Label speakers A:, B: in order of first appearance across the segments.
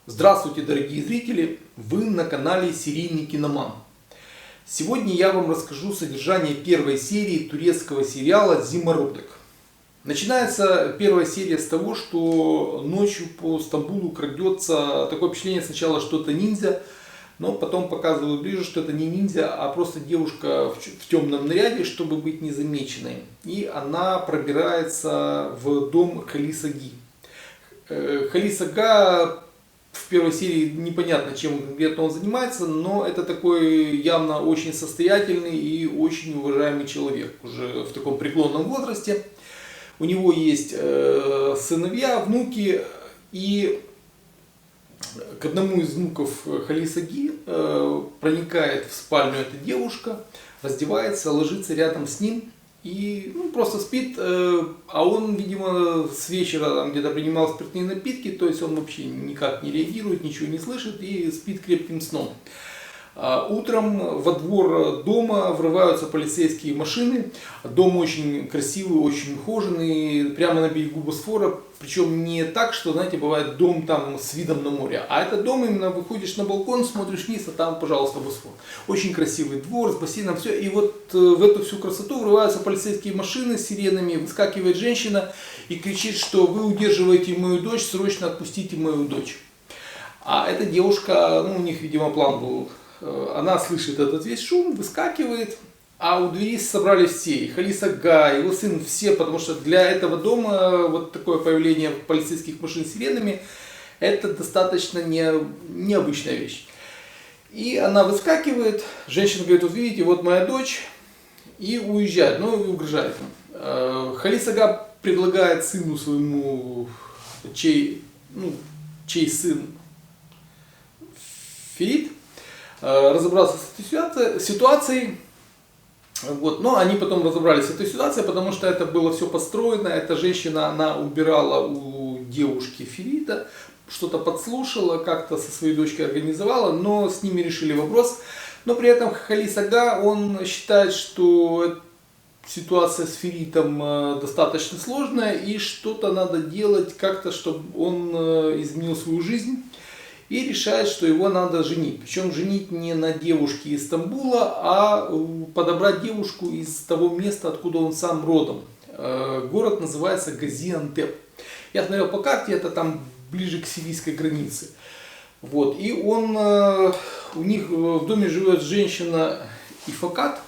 A: Здравствуйте, дорогие зрители! Вы на канале Серийный Киноман. Сегодня я вам расскажу содержание первой серии турецкого сериала «Зимородок». Начинается первая серия с того, что ночью по Стамбулу крадется, такое впечатление сначала, что это ниндзя, но потом показывают ближе, что это не ниндзя, а просто девушка в темном наряде, чтобы быть незамеченной. И она пробирается в дом Халис Аги. Халис Ага в первой серии непонятно, чем конкретно он занимается, но это такой явно очень состоятельный и очень уважаемый человек уже в таком преклонном возрасте. У него есть сыновья, внуки, и к одному из внуков Халис Аги проникает в спальню эта девушка, раздевается, ложится рядом с ним и просто спит, а он, видимо, с вечера где-то принимал спиртные напитки, то есть он вообще никак не реагирует, ничего не слышит и спит крепким сном. Утром во двор дома врываются полицейские машины. Дом очень красивый, очень ухоженный, прямо на берегу Босфора. Причем не так, что, знаете, бывает дом там с видом на море. А это дом, именно выходишь на балкон, смотришь вниз, а там, пожалуйста, Босфор. Очень красивый двор с бассейном, все. И вот в эту всю красоту врываются полицейские машины с сиренами. Выскакивает женщина и кричит, что вы удерживаете мою дочь, срочно отпустите мою дочь. А эта девушка, у них, видимо, план был. Она слышит этот весь шум, выскакивает, а у двери собрались все, и Халис Ага, его сын, все, потому что для этого дома вот такое появление полицейских машин с сиренами, это достаточно необычная вещь. И она выскакивает, женщина говорит, вот видите, вот моя дочь, и уезжает, и угрожает им. Халис Ага предлагает сыну своему, чей сын Ферит, разобраться с этой ситуацией. Но они потом разобрались с этой ситуацией, потому что это было все построено. Эта женщина, она убирала у девушки Ферита, что-то подслушала, как-то со своей дочкой организовала, но с ними решили вопрос. Но при этом Халис Ага, он считает, что ситуация с Феритом достаточно сложная и что-то надо делать как-то, чтобы он изменил свою жизнь. И решает, что его надо женить. Причем женить не на девушке из Стамбула, а подобрать девушку из того места, откуда он сам родом. Город называется Газиантеп. Я смотрел по карте, это там ближе к сирийской границе. И у них в доме живет женщина Ифакат.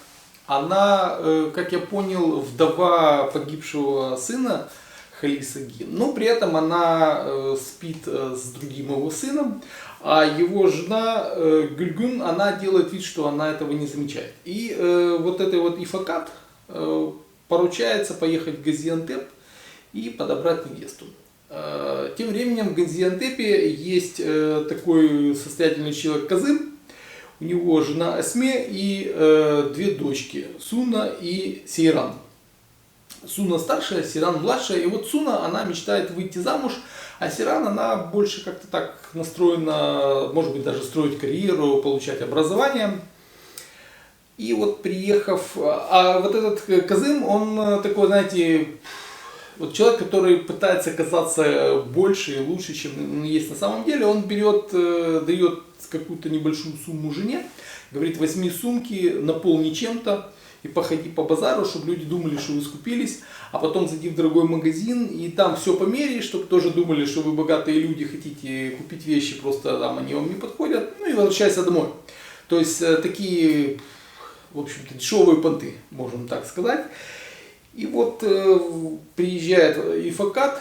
A: Она, как я понял, вдова погибшего сына Халис Аги, но при этом она спит с другим его сыном, а его жена Гүлгүн, она делает вид, что она этого не замечает. И этой Ифакат поручается поехать в Газиантеп и подобрать невесту. Тем временем в Газиантепе есть такой состоятельный человек Казым, у него жена Асме и две дочки, Суна и Сейран. Суна старшая, Сейран младшая. И Суна, она мечтает выйти замуж, а Сейран, она больше как-то так настроена, может быть, даже строить карьеру, получать образование. И приехав, этот Казым, он такой, знаете, человек, который пытается казаться больше и лучше, чем он есть на самом деле. Он дает какую-то небольшую сумму жене, говорит, возьми сумки, наполни чем-то, и походи по базару, чтобы люди думали, что вы скупились, а потом зайди в дорогой магазин и там все померяй, чтобы тоже думали, что вы богатые люди, хотите купить вещи, просто там они вам не подходят, и возвращайся домой. То есть такие, в общем-то, дешевые понты, можем так сказать. И приезжает Ифакат,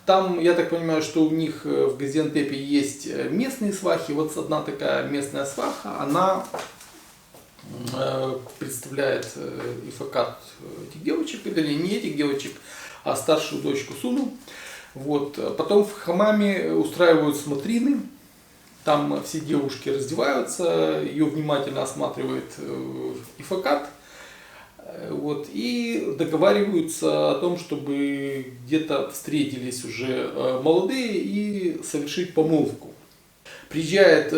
A: там, я так понимаю, что у них в Газиантепе есть местные свахи, одна такая местная сваха, она представляет Ифакат этих девочек, или не этих девочек, а старшую дочку Суну. Потом в хамаме устраивают смотрины, там все девушки раздеваются, ее внимательно осматривает Ифакат, и договариваются о том, чтобы где-то встретились уже молодые и совершить помолвку. Приезжает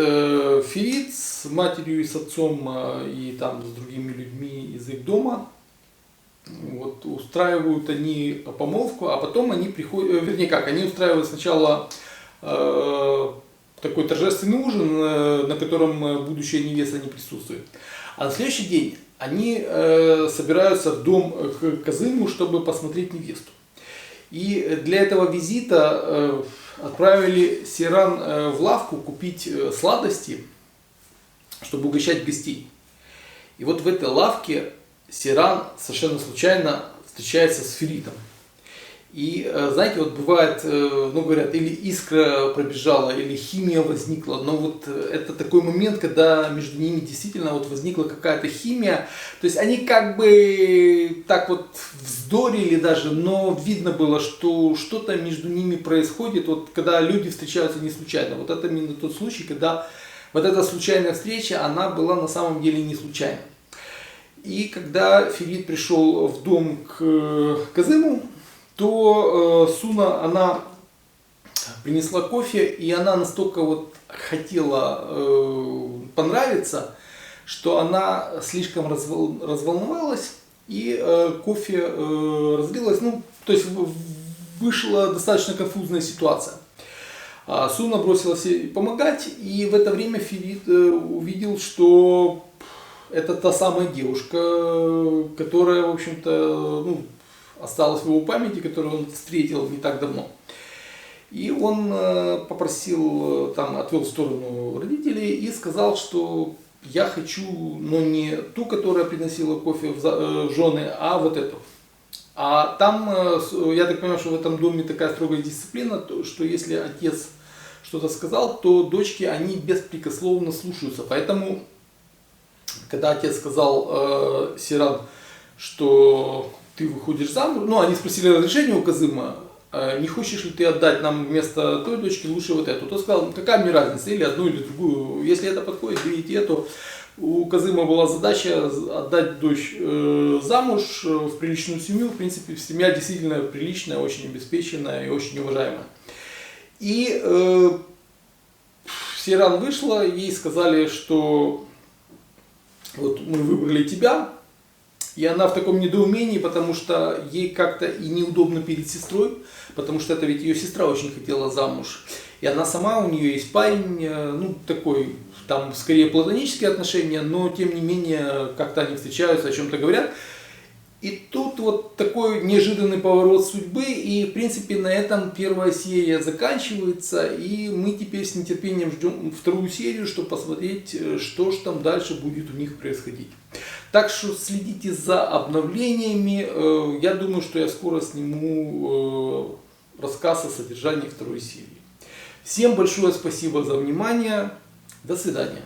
A: Ферит с матерью и с отцом и там с другими людьми из их дома. Устраивают они помолвку, а потом они приходят, они устраивают сначала такой торжественный ужин, на котором будущая невеста не присутствует. А на следующий день они собираются в дом к Казыму, чтобы посмотреть невесту. И для этого визита отправили Сейран в лавку купить сладости, чтобы угощать гостей. И вот в этой лавке Сейран совершенно случайно встречается с Феритом. И знаете, вот бывает, ну говорят, или искра пробежала, или химия возникла, но вот это такой момент, когда между ними действительно вот возникла какая-то химия, то есть они как бы так вот вздорили даже, но видно было, что что-то между ними происходит, вот когда люди встречаются не случайно. Вот это именно тот случай, когда вот эта случайная встреча, она была на самом деле не случайна. И когда Ферит пришел в дом к Казыму, то Суна, она принесла кофе, и она настолько вот хотела понравиться, что она слишком разволновалась, и кофе разлилось, ну, то есть вышла достаточно конфузная ситуация. Суна бросилась ей помогать, и в это время Ферит увидел, что это та самая девушка, которая, в общем-то, ну, осталась в его памяти, которую он встретил не так давно. И он попросил, там, отвел в сторону родителей и сказал, что я хочу, но не ту, которая приносила кофе в жены, а вот эту. А там, я так понимаю, что в этом доме такая строгая дисциплина, что если отец что-то сказал, то дочки, они беспрекословно слушаются. Поэтому, когда отец сказал Сейран, что ты выходишь замуж, ну, они спросили разрешение у Казыма, не хочешь ли ты отдать нам вместо той дочки лучше вот эту. Тот сказал, какая мне разница, или одну, или другую, если это подходит, берите эту. У Казыма была задача отдать дочь замуж в приличную семью. В принципе, семья действительно приличная, очень обеспеченная и очень уважаемая. И Сейран вышла, ей сказали, что вот мы выбрали тебя. И она в таком недоумении, потому что ей как-то и неудобно перед сестрой, потому что это ведь ее сестра очень хотела замуж. И она сама, у нее есть парень, ну такой, там скорее платонические отношения, но тем не менее как-то они встречаются, о чем-то говорят. И тут вот такой неожиданный поворот судьбы, и в принципе на этом первая серия заканчивается, и мы теперь с нетерпением ждем вторую серию, чтобы посмотреть, что же там дальше будет у них происходить. Так что следите за обновлениями, я думаю, что я скоро сниму рассказ о содержании второй серии. Всем большое спасибо за внимание, до свидания.